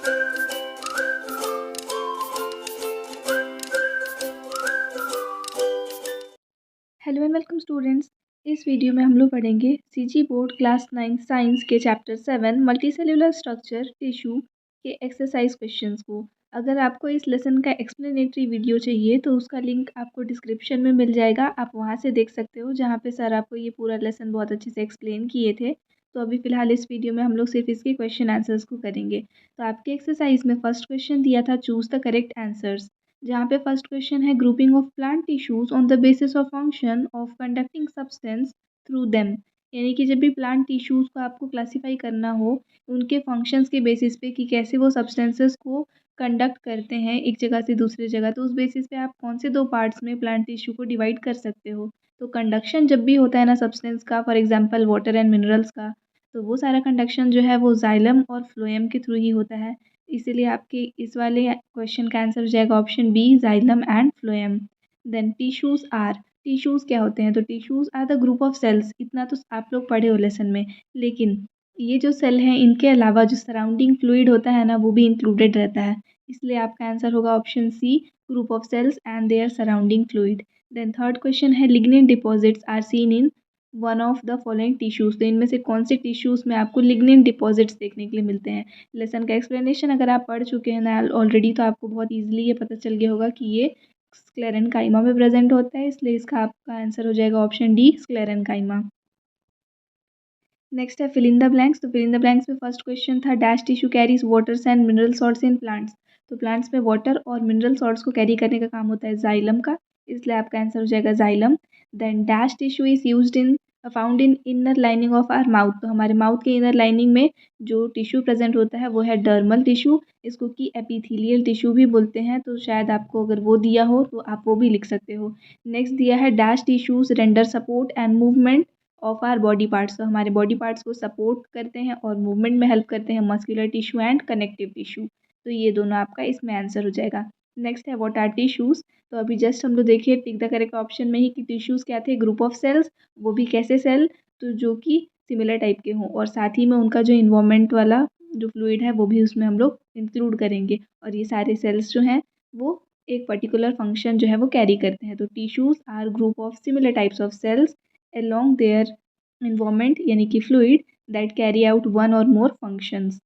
Hello and welcome students. इस video में हम लोग पढ़ेंगे सीजी बोर्ड क्लास 9 साइंस के चैप्टर 7 मल्टीसेल्युलर स्ट्रक्चर टिश्यू के एक्सरसाइज क्वेश्चंस को। अगर आपको इस लेसन का एक्सप्लेनेटरी वीडियो चाहिए तो उसका लिंक आपको डिस्क्रिप्शन में मिल जाएगा, आप वहां से देख सकते हो, जहां पे सर आपको ये पूरा लेसन बहुत अच्छे से एक्सप्लेन किए थे। तो अभी फ़िलहाल इस वीडियो में हम लोग सिर्फ इसके क्वेश्चन आंसर्स को करेंगे। तो आपके एक्सरसाइज में फर्स्ट क्वेश्चन दिया था चूज़ द करेक्ट आंसर्स, जहाँ पे फर्स्ट क्वेश्चन है grouping of plant tissues on the basis of function of conducting substance through them. यानी कि जब भी प्लांट टिश्यूज को आपको क्लासीफाई करना हो उनके फंक्शंस के बेसिस पे कि कैसे वो सब्सटेंसेस को कंडक्ट करते हैं एक जगह से दूसरी जगह, तो उस बेसिस पे आप कौन से दो पार्ट्स में प्लांट टिश्यू को डिवाइड कर सकते हो। तो कंडक्शन जब भी होता है ना सब्सटेंस का, for example water and minerals का, तो वो सारा कंडक्शन जो है वो जाइलम और फ्लोएम के थ्रू ही होता है। इसीलिए आपके इस वाले क्वेश्चन का आंसर हो जाएगा option B, xylem and phloem. Then tissues क्या होते हैं? तो tissues are the group of cells. इतना तो आप लोग पढ़े हो लेसन में, लेकिन ये जो सेल हैं इनके अलावा जो सराउंडिंग फ्लूइड होता है ना वो भी इंक्लूडेड रहता है। इसलिए आपका आंसर होगा option C, group of cells and their surrounding fluid. Then third question है lignin deposits are seen in one of the following tissues. तो इनमें से कौन से टिश्यूज में आपको लिग्निन डिपॉजिट्स देखने के लिए मिलते हैं? लेसन का एक्सप्लेनेशन अगर आप पढ़ चुके हैं ना ऑलरेडी, तो आपको बहुत इजीली ये पता चल गया होगा कि ये स्क्लेरेनकाइमा में प्रेजेंट होता है, इसलिए इसका आपका आंसर हो जाएगा ऑप्शन डी, स्क्लेरेनकाइमा। नेक्स्ट है फिल इन द ब्लैंक्स। तो फिल इन द ब्लैंक्स में फर्स्ट क्वेश्चन था dash tissue carries waters and mineral salts in plants. तो प्लांट्स में वाटर और मिनरल सॉल्ट्स को कैरी करने का काम होता है जाइलम का, इसलिए आपका आंसर हो जाएगा xylem. Then dash tissue is used in found in inner lining of our mouth. तो हमारे माउथ के इनर लाइनिंग में जो टिश्यू प्रेजेंट होता है वो है डर्मल टिश्यू, इसको कि एपिथेलियल टिश्यू भी बोलते हैं। तो शायद आपको अगर वो दिया हो तो आप वो भी लिख सकते हो। नेक्स्ट दिया है dash tissues render support and movement of our body parts. तो हमारे बॉडी पार्ट्स को सपोर्ट करते हैं और मूवमेंट में हेल्प करते हैं muscular tissue and connective tissue. तो ये दोनों आपका इसमें आंसर हो जाएगा। नेक्स्ट है व्हाट आर टिश्यूज। तो अभी जस्ट हम लोग देखिए टिक द करेक्ट ऑप्शन में ही कि टिश्यूज क्या थे, ग्रुप ऑफ सेल्स, वो भी कैसे सेल, तो जो कि सिमिलर टाइप के हों, और साथ ही में उनका जो इन्वॉल्वमेंट वाला जो फ्लूइड है वो भी उसमें हम लोग इंक्लूड करेंगे। और ये सारे सेल्स जो हैं वो एक पर्टिकुलर फंक्शन जो है वो कैरी करते हैं। तो tissues are group of similar types of cells along their environment यानी कि fluid that carry out one or more functions.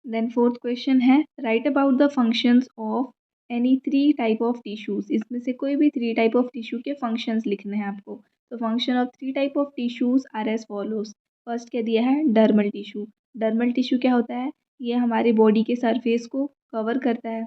Then fourth question है write about the functions of any three type of tissues। इसमें से कोई भी three type of tissue के functions लिखने हैं आपको। तो function of three type of tissues are as follows. First क्या दिया है, डर्मल टिश्यू। डर्मल टिश्यू क्या होता है? ये हमारे बॉडी के सरफेस को कवर करता है,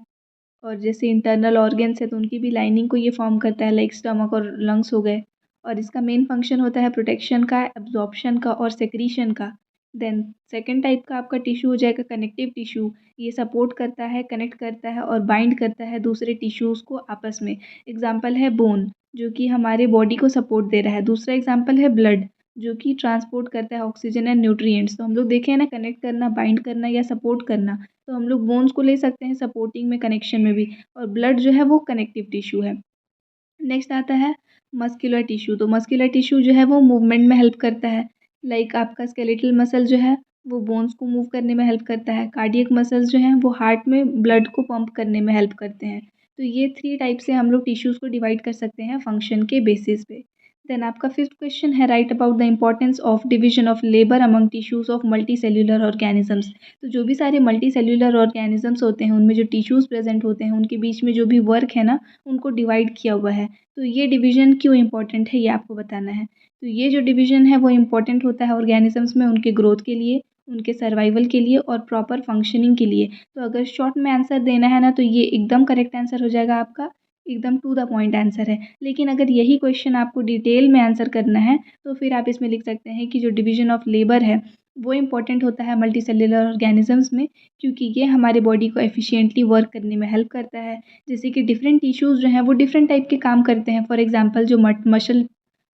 और जैसे इंटरनल ऑर्गन्स है तो उनकी भी लाइनिंग को ये फॉर्म करता है, लाइक स्टमक और लंग्स हो गए। और इसका मेन फंक्शन होता है प्रोटेक्शन का, एब्जॉर्प्शन का और सेक्रीशन का। देन सेकेंड टाइप का आपका टिश्यू हो जाएगा कनेक्टिव टिश्यू। ये सपोर्ट करता है, कनेक्ट करता है और बाइंड करता है दूसरे टिश्यूज़ को आपस में। एग्जाम्पल है बोन, जो कि हमारे बॉडी को सपोर्ट दे रहा है। दूसरा एग्जाम्पल है ब्लड, जो कि ट्रांसपोर्ट करता है ऑक्सीजन एंड न्यूट्रिएंट्स। तो हम लोग देखें ना, कनेक्ट करना, बाइंड करना या सपोर्ट करना, तो हम लोग बोन्स को ले सकते हैं सपोर्टिंग में, कनेक्शन में भी। और ब्लड जो है वो कनेक्टिव टिश्यू है। नेक्स्ट आता है मस्कुलर टिश्यू। तो मस्कुलर टिश्यू जो है वो मूवमेंट में हेल्प करता है, लाइक आपका स्केलेटल मसल जो है वो बोन्स को मूव करने में हेल्प करता है। कार्डियक मसल्स जो हैं वो हार्ट में ब्लड को पंप करने में हेल्प करते हैं। तो ये थ्री टाइप से हम लोग टिश्यूज़ को डिवाइड कर सकते हैं फंक्शन के बेसिस पे। देन आपका फिफ्थ क्वेश्चन है right about the importance of division of labour among tissues of multi cellular organisms. तो जो भी सारे मल्टी सेल्यूलर ऑर्गेनिजम्स होते हैं उनमें जो टिश्यूज़ प्रेजेंट होते हैं उनके बीच में जो भी वर्क है ना उनको डिवाइड किया हुआ है। तो ये डिवीजन क्यों इम्पोर्टेंट है ये आपको बताना है। तो ये जो डिवीजन है वो इम्पोर्टेंट होता है ऑर्गेनिजम्स में उनके ग्रोथ के लिए, उनके सर्वाइवल के लिए और प्रॉपर फंक्शनिंग के लिए। तो अगर शॉर्ट में आंसर देना है ना तो ये एकदम करेक्ट आंसर हो जाएगा आपका, एकदम टू द पॉइंट आंसर है। लेकिन अगर यही क्वेश्चन आपको डिटेल में आंसर करना है तो फिर आप इसमें लिख सकते हैं कि जो डिवीजन ऑफ लेबर है वो इम्पोर्टेंट होता है मल्टी सेल्युलर ऑर्गेनिजम्स में, क्योंकि ये हमारे बॉडी को एफिशिएंटली वर्क करने में हेल्प करता है। जैसे कि डिफरेंट टिश्यूज़ जो हैं वो डिफरेंट टाइप के काम करते हैं। फॉर एग्जांपल जो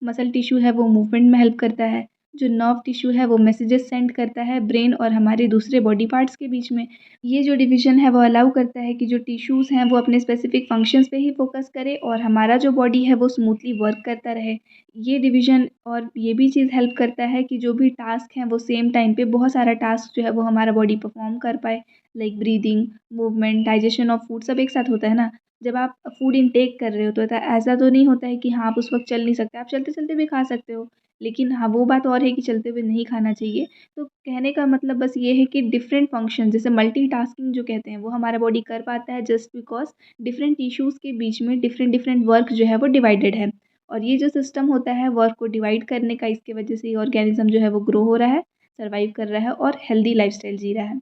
मसल टिश्यू है वो मूवमेंट में हेल्प करता है, जो नर्व टिश्यू है वो मैसेजेस सेंड करता है ब्रेन और हमारे दूसरे बॉडी पार्ट्स के बीच में। ये जो डिवीज़न है वो अलाउ करता है कि जो टिश्यूज़ हैं वो अपने स्पेसिफिक फंक्शंस पे ही फोकस करें और हमारा जो बॉडी है वो स्मूथली वर्क करता रहे। ये डिवीज़न और ये भी चीज़ हेल्प करता है कि जो भी टास्क हैं वो सेम टाइम पे बहुत सारा टास्क जो है वो हमारा बॉडी परफॉर्म कर पाए, like breathing, movement, digestion of food सब एक साथ होता है ना। जब आप फूड इनटेक कर रहे हो तो ऐसा तो नहीं होता है कि हाँ, आप उस वक़्त चल नहीं सकते, आप चलते-चलते भी खा सकते हो। लेकिन हाँ, वो बात और है कि चलते हुए नहीं खाना चाहिए। तो कहने का मतलब बस ये है कि डिफरेंट फंक्शन जैसे मल्टीटास्किंग जो कहते हैं वो हमारा बॉडी कर पाता है जस्ट बिकॉज़ डिफरेंट टिश्यूज़ के बीच में डिफरेंट डिफरेंट वर्क जो है वो डिवाइडेड है। और ये जो सिस्टम होता है वर्क को डिवाइड करने का, इसकी वजह से ये ऑर्गेनिज़्म जो है वो ग्रो हो रहा है, सर्वाइव कर रहा है और हेल्दी लाइफ़स्टाइल जी रहा है।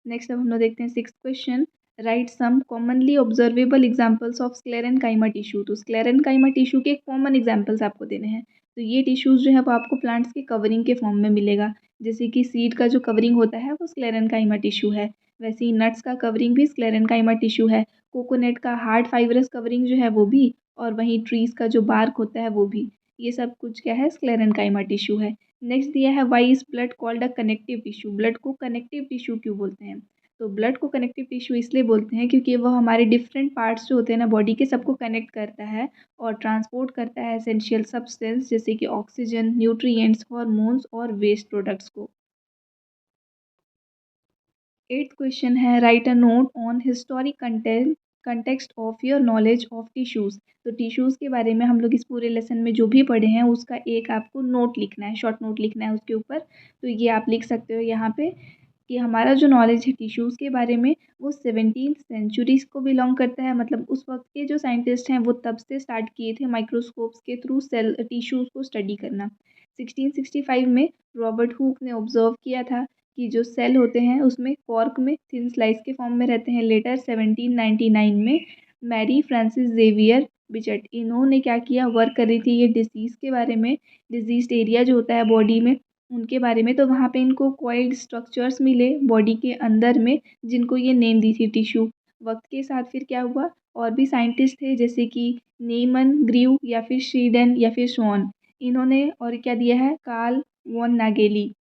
नेक्स्ट अब हम लोग देखते हैं sixth question. Write some commonly observable examples of sclerenchyma tissue. तो स्क्लेरेनकाइमा टिश्यू के कॉमन एग्जांपल्स आपको देने हैं। तो ये टिश्यूज़ जो है वो आपको प्लांट्स के कवरिंग के फॉर्म में मिलेगा। जैसे कि सीड का जो कवरिंग होता है वो स्क्लेरेनकाइमा टिश्यू है। वैसे ही नट्स का कवरिंग भी स्क्लेरेनकाइमा टिश्यू है। कोकोनट का हार्ड फाइब्रस कवरिंग जो है वो भी, और वहीं ट्रीज़ का जो बार्क होता है वो भी। ये सब कुछ क्या है, स्क्लेरेनकाइमा टिश्यू है। नेक्स्ट दिया है why is blood called a connective tissue. Blood को कनेक्टिव टिश्यू क्यों बोलते हैं? तो ब्लड को कनेक्टिव टिश्यू इसलिए बोलते हैं क्योंकि वह हमारे डिफरेंट पार्ट्स जो होते हैं ना बॉडी के, सबको कनेक्ट करता है और ट्रांसपोर्ट करता है एसेंशियल सब्सटेंस जैसे कि ऑक्सीजन, न्यूट्रिएंट्स, हार्मोन्स और वेस्ट प्रोडक्ट्स को। एट्थ क्वेश्चन है right a note on historic content context of your knowledge of tissues. तो टिश्यूज़ के बारे में हम लोग इस पूरे लेसन में जो भी पढ़े हैं उसका एक आपको नोट लिखना है, शॉर्ट नोट लिखना है उसके ऊपर। तो ये आप लिख सकते हो यहाँ पे कि हमारा जो नॉलेज है टिश्यूज़ के बारे में वो 17th सेंचुरीज़ को बिलोंग करता है। मतलब उस वक्त के जो साइंटिस्ट हैं वो तब से स्टार्ट किए थे माइक्रोस्कोप्स के थ्रू सेल टिश्यूज़ को स्टडी करना। 1665 में रॉबर्ट हुक ने ऑब्जर्व किया था कि जो सेल होते हैं उसमें कॉर्क में थिन स्लाइस के फॉर्म में रहते हैं। लेटर 1799 में मैरी फ्रांसिस जेवियर बिचट, इन्होंने क्या किया, वर्क कर रही थी ये डिसीज़ के बारे में, डिजीज़ एरिया जो होता है बॉडी में उनके बारे में। तो वहाँ पे इनको कॉइल्ड स्ट्रक्चर्स मिले बॉडी के अंदर में, जिनको ये नेम दी थी टिश्यू। वक्त के साथ फिर क्या हुआ, और भी साइंटिस्ट थे जैसे कि नेमन ग्रीव या फिर श्रीडन या फिर स्वॉन, इन्होंने और क्या दिया है, कार्ल वॉन नागेली,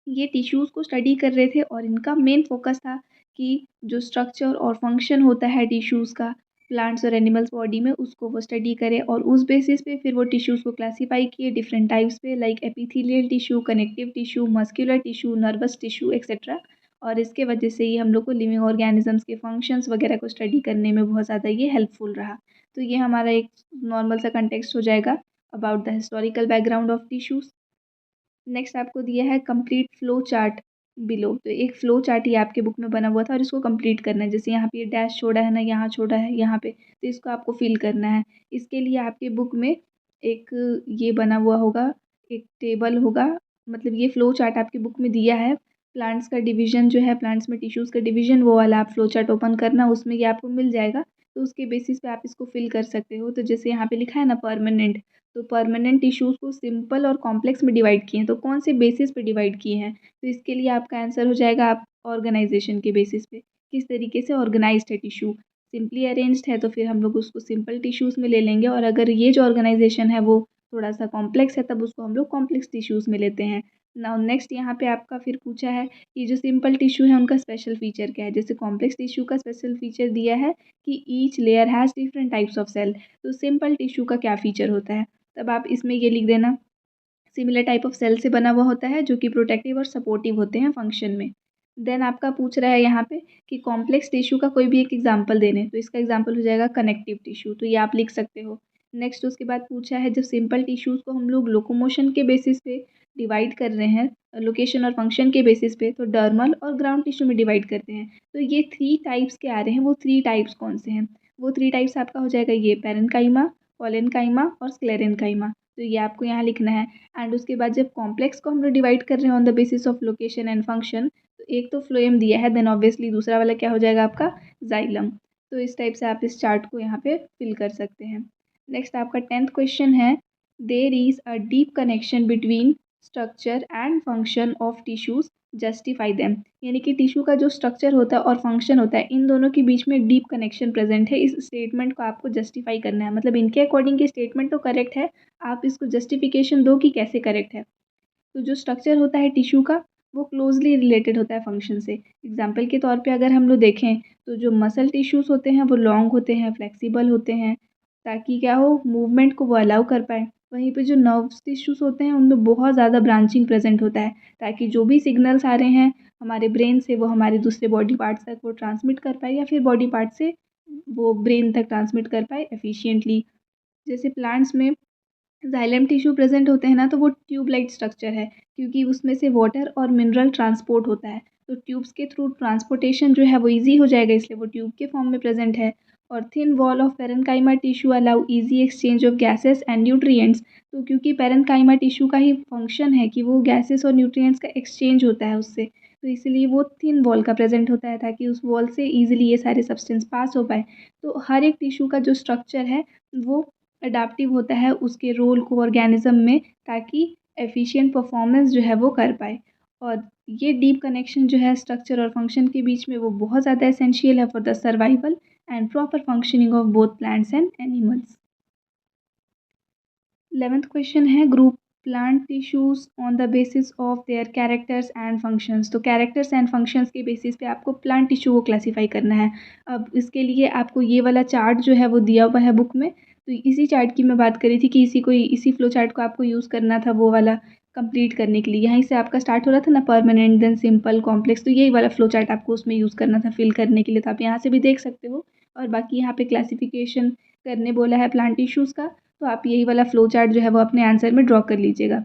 ये टिश्यूज़ को स्टडी कर रहे थे और इनका मेन फोकस था कि जो स्ट्रक्चर और फंक्शन होता है टिश्यूज़ का प्लांट्स और एनिमल्स बॉडी में उसको वो स्टडी करें, और उस बेसिस पे फिर वो टिश्यूज़ को क्लासीफाई किए डिफरेंट टाइप्स पे, like epithelial tissue, connective tissue, muscular tissue, nervous tissue etcetera. और इसके वजह से ये हम लोग को लिविंग ऑर्गेनिजम्स के फंक्शंस वगैरह को स्टडी करने में बहुत ज़्यादा ये हेल्पफुल रहा। तो ये हमारा एक नॉर्मल सा कंटेक्स्ट हो जाएगा about the historical background of tissues. Next आपको दिया है कंप्लीट फ्लो चार्ट बिलो। तो एक फ्लो चार्ट ही आपके बुक में बना हुआ था और इसको कंप्लीट करना है। जैसे यहाँ पे ये डैश छोड़ा है ना, यहाँ छोड़ा है यहाँ पे, तो इसको आपको फिल करना है। इसके लिए आपके बुक में एक ये बना हुआ होगा, एक टेबल होगा, मतलब ये फ्लो चार्ट आपकी बुक में दिया है। प्लांट्स का डिवीजन जो है, प्लांट्स में टिश्यूज़ का डिवीजन, वो वाला आप फ्लो चार्ट ओपन करना, उसमें ये आपको मिल जाएगा। तो उसके बेसिस पे आप इसको फिल कर सकते हो। तो जैसे यहाँ पे लिखा है ना परमानेंट, तो परमानेंट टिश्यूज़ को सिंपल और कॉम्प्लेक्स में डिवाइड किए हैं। तो कौन से बेसिस पे डिवाइड किए हैं, तो इसके लिए आपका आंसर हो जाएगा आप ऑर्गेनाइजेशन के बेसिस पे, किस तरीके से ऑर्गेनाइज्ड है टिश्यू। सिंपली अरेंज्ड है तो फिर हम लोग उसको सिंपल टिश्यूज़ में ले लेंगे, और अगर ये जो ऑर्गेनाइजेशन है वो थोड़ा सा कॉम्प्लेक्स है तब उसको हम लोग कॉम्प्लेक्स टिश्यूज़ में लेते हैं। नाउ नेक्स्ट यहाँ पे आपका फिर पूछा है कि जो सिंपल टिश्यू है उनका स्पेशल फीचर क्या है। जैसे कॉम्प्लेक्स टिश्यू का स्पेशल फीचर दिया है कि each layer has different types of cell. तो सिंपल टिश्यू का क्या फीचर होता है, तब आप इसमें ये लिख देना, सिमिलर टाइप ऑफ सेल से बना हुआ होता है जो कि प्रोटेक्टिव और सपोर्टिव होते हैं फंक्शन में। देन आपका पूछ रहा है यहाँ पे कि कॉम्प्लेक्स टिश्यू का कोई भी एक एग्जांपल देने, तो इसका एग्जांपल हो जाएगा कनेक्टिव टिश्यू, तो ये आप लिख सकते हो। नेक्स्ट उसके बाद पूछा है जब सिंपल टिश्यूज़ को हम लोग लोकोमोशन के बेसिस पे डिवाइड कर रहे हैं, लोकेशन और फंक्शन के बेसिस पे, तो डर्मल और ग्राउंड टिश्यू में डिवाइड करते हैं। तो ये 3 टाइप्स के आ रहे हैं, वो 3 टाइप्स कौन से हैं? वो 3 टाइप्स आपका हो जाएगा ये पैरेन्काइमा, पॉलेनकाइमा और स्क्लेरेनकाइमा। तो ये आपको यहाँ लिखना है। एंड उसके बाद जब कॉम्प्लेक्स को हम लोग डिवाइड कर रहे हैं on the basis of location and function, तो एक तो फ्लोएम दिया है, देन ऑब्वियसली दूसरा वाला क्या हो जाएगा आपका, जाइलम। तो इस टाइप से आप इस चार्ट को यहाँ पे फिल कर सकते हैं। नेक्स्ट आपका 10th क्वेश्चन है, there is a deep connection between structure and function of tissues justify them, यानी कि टिश्यू का जो स्ट्रक्चर होता है और फंक्शन होता है, इन दोनों के बीच में डीप कनेक्शन प्रेजेंट है। इस स्टेटमेंट को आपको जस्टिफाई करना है, मतलब इनके अकॉर्डिंग ये स्टेटमेंट तो करेक्ट है, आप इसको जस्टिफिकेशन दो कि कैसे करेक्ट है। तो जो स्ट्रक्चर होता है टिश्यू का वो क्लोजली रिलेटेड होता है फंक्शन से। एग्जाम्पल के तौर पे अगर हम लोग देखें तो जो मसल टिश्यूज़ होते हैं वो लॉन्ग होते हैं, फ्लेक्सिबल होते हैं, ताकि क्या हो, मूवमेंट को वो अलाउ कर पाए। वहीं पे जो नर्व्स टिश्यूज़ होते हैं उनमें बहुत ज़्यादा ब्रांचिंग प्रेजेंट होता है, ताकि जो भी सिग्नल्स आ रहे हैं हमारे ब्रेन से वो हमारे दूसरे बॉडी पार्ट्स तक वो ट्रांसमिट कर पाए, या फिर बॉडी पार्ट से वो ब्रेन तक ट्रांसमिट कर पाए एफिशिएंटली। जैसे प्लांट्स में जाइलम टिश्यू प्रेजेंट होते हैं ना, तो वो ट्यूब लाइक स्ट्रक्चर है, क्योंकि उसमें से वाटर और मिनरल ट्रांसपोर्ट होता है। तो ट्यूब्स के थ्रू ट्रांसपोर्टेशन जो है वो ईजी हो जाएगा, इसलिए वो ट्यूब के फॉर्म में प्रेजेंट है। और thin wall of parenchyma tissue allow easy exchange of gases and nutrients. तो क्योंकि पेरेन्काइमा टिश्यू का ही फंक्शन है कि वो गैसेस और न्यूट्रिएंट्स का एक्सचेंज होता है उससे, तो इसलिए वो थिन वॉल का प्रेजेंट होता है, ताकि उस वॉल से ईजिली ये सारे सब्सटेंस पास हो पाए। तो हर एक टिश्यू का जो स्ट्रक्चर है वो अडाप्टिव होता है उसके रोल को ऑर्गेनिज्म में, ताकि एफिशिएंट परफॉर्मेंस जो है वो कर पाए। और ये डीप कनेक्शन जो है स्ट्रक्चर और फंक्शन के बीच में वो बहुत ज़्यादा एसेंशियल है for the survival and proper functioning of both plants and animals. 11th question है, group plant tissues on the basis of their characters and functions. तो कैरेक्टर्स एंड फंक्शंस के बेसिस पे आपको प्लांट टिश्यू को classify करना है। अब इसके लिए आपको ये वाला चार्ट जो है वो दिया हुआ है बुक में, तो इसी चार्ट की मैं बात करी थी कि इसी फ्लो चार्ट को आपको यूज़ करना था वो वाला कंप्लीट करने के लिए। यहीं से आपका स्टार्ट हो रहा था ना, परमानेंट देन सिंपल कॉम्प्लेक्स, तो यही वाला फ्लो चार्ट आपको उसमें यूज़ करना था फिल करने के लिए। तो आप यहाँ से भी देख सकते हो, और बाकी यहाँ पे क्लासिफिकेशन करने बोला है प्लांट टिश्यूज़ का, तो आप यही वाला फ्लो चार्ट जो है वो अपने आंसर में ड्रॉ कर लीजिएगा।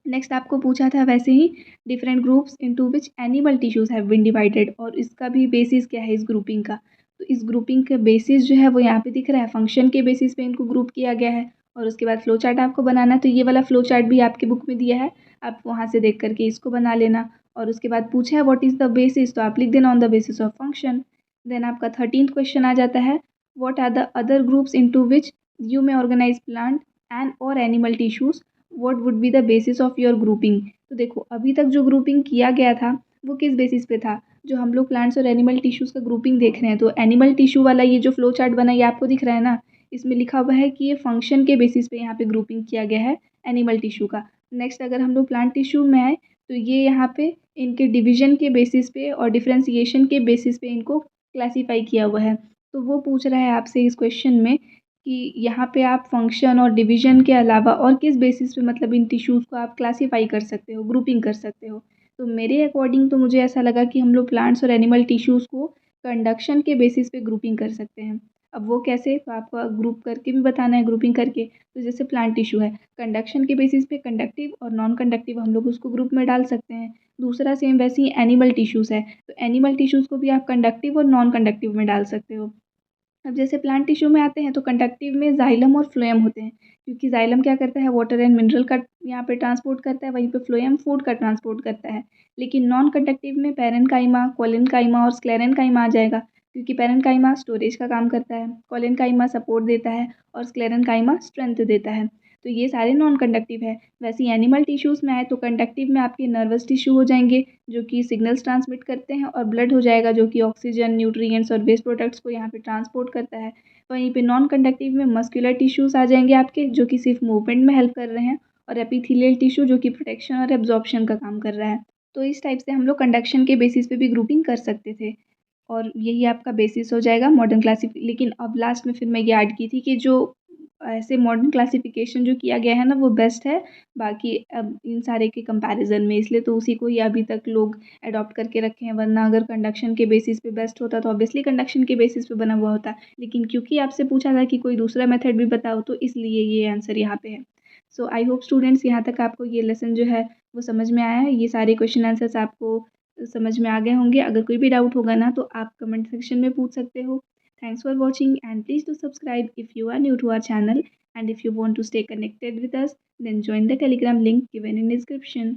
नेक्स्ट आपको पूछा था वैसे ही, different groups into which animal tissues have been divided, और इसका भी बेसिस क्या है इस ग्रुपिंग का। तो इस ग्रुपिंग का बेसिस जो है वो यहाँ पे दिख रहा है, फंक्शन के बेसिस पे इनको ग्रुप किया गया है। और उसके बाद फ्लो चार्ट आपको बनाना है, तो ये वाला फ्लो चार्ट भी आपके बुक में दिया है, आप वहाँ से देख करके इसको बना लेना। और उसके बाद पूछा है व्हाट इज़ द बेसिस, तो आप लिख देना on the basis of function. Then आपका 13th क्वेश्चन आ जाता है, what are the other groups into which you may organise plant and और animal tissues, what would be the basis of your grouping. तो देखो अभी तक जो ग्रुपिंग किया गया था वो किस बेसिस पे था, जो हम लोग प्लांट्स और एनिमल टिश्यूज़ का ग्रुपिंग देख रहे हैं, तो एनिमल टिश्यू वाला ये जो फ्लो चार्ट बना ये आपको दिख रहा है ना, इसमें लिखा हुआ है कि ये फंक्शन के बेसिस पे यहाँ पे ग्रुपिंग किया गया है एनिमल टिश्यू का। नेक्स्ट अगर हम लोग प्लांट टिश्यू में आए, तो ये यहाँ पे इनके डिवीजन के बेसिस पे और डिफ्रेंसिएशन के बेसिस पे इनको क्लासीफाई किया हुआ है। तो वो पूछ रहा है आपसे इस क्वेश्चन में कि यहाँ पे आप फंक्शन और डिवीजन के अलावा और किस बेसिस पे मतलब इन टिश्यूज़ को आप क्लासीफाई कर सकते हो, ग्रुपिंग कर सकते हो। तो मेरे अकॉर्डिंग तो मुझे ऐसा लगा कि हम लोग प्लांट्स और एनिमल टिश्यूज़ को कंडक्शन के बेसिस पे ग्रुपिंग कर सकते हैं। अब वो कैसे, तो आपको ग्रुप करके भी बताना है, ग्रुपिंग करके। तो जैसे प्लांट टिश्यू है, कंडक्शन के बेसिस पे कंडक्टिव और नॉन कंडक्टिव हम लोग उसको ग्रुप में डाल सकते हैं। दूसरा सेम वैसे ही एनिमल टिश्यूज़ है, तो एनिमल टिश्यूज़ को भी आप कंडक्टिव और नॉन कंडक्टिव में डाल सकते हो। अब जैसे प्लांट टिश्यू में आते हैं, तो कंडक्टिव में जाइलम और फ्लोएम होते हैं, क्योंकि जाइलम क्या करता है, वाटर एंड मिनरल का यहाँ पे ट्रांसपोर्ट करता है, वहीं पे फ्लोएम फूड का ट्रांसपोर्ट करता है। लेकिन नॉन कंडक्टिव में पेरेन्काइमा, कोलेनकाइमा और स्क्लेरेन्काइमा आ जाएगा, क्योंकि पेरेन्काइमा स्टोरेज का काम करता है, कोलेनकाइमा सपोर्ट देता है और स्क्लेरेन्काइमा स्ट्रेंथ देता है। तो ये सारे नॉन कंडक्टिव है। वैसे ही एनिमल टिश्यूज़ में आए तो कंडक्टिव में आपके नर्वस टिश्यू हो जाएंगे, जो कि सिग्नल्स ट्रांसमिट करते हैं, और ब्लड हो जाएगा जो कि ऑक्सीजन, न्यूट्रिएंट्स और वेस्ट प्रोडक्ट्स को यहाँ पे ट्रांसपोर्ट करता है। वहीं पे नॉन कंडक्टिव में मस्कुलर टिश्यूज़ आ जाएंगे आपके, जो कि सिर्फ मूवमेंट में हेल्प कर रहे हैं, और एपिथेलियल टिश्यू जो कि प्रोटेक्शन और एब्जॉर्प्शन का काम कर रहा है। तो इस टाइप से हम लोग कंडक्शन के बेसिस पे भी ग्रुपिंग कर सकते थे, और यही आपका बेसिस हो जाएगा मॉडर्न क्लासिफिक। लेकिन अब लास्ट में फिर मैं ये ऐड की थी कि जो ऐसे मॉडर्न क्लासिफिकेशन जो किया गया है ना वो बेस्ट है, बाकी अब इन सारे के कंपैरिजन में, इसलिए तो उसी को ही अभी तक लोग अडॉप्ट करके रखे हैं। वरना अगर कंडक्शन के बेसिस पे बेस्ट होता तो ऑब्वियसली कंडक्शन के बेसिस पे बना हुआ होता, लेकिन क्योंकि आपसे पूछा था कि कोई दूसरा मेथड भी बताओ, तो इसलिए ये आंसर यहाँ पे है। सो आई होप स्टूडेंट्स यहाँ तक आपको ये लेसन जो है वो समझ में आया है, ये सारे क्वेश्चन आंसर्स आपको समझ में आ गए होंगे। अगर कोई भी डाउट होगा ना तो आप कमेंट सेक्शन में पूछ सकते हो। Thanks for watching, and please do subscribe if you are new to our channel, and if you want to stay connected with us then join the Telegram link given in description.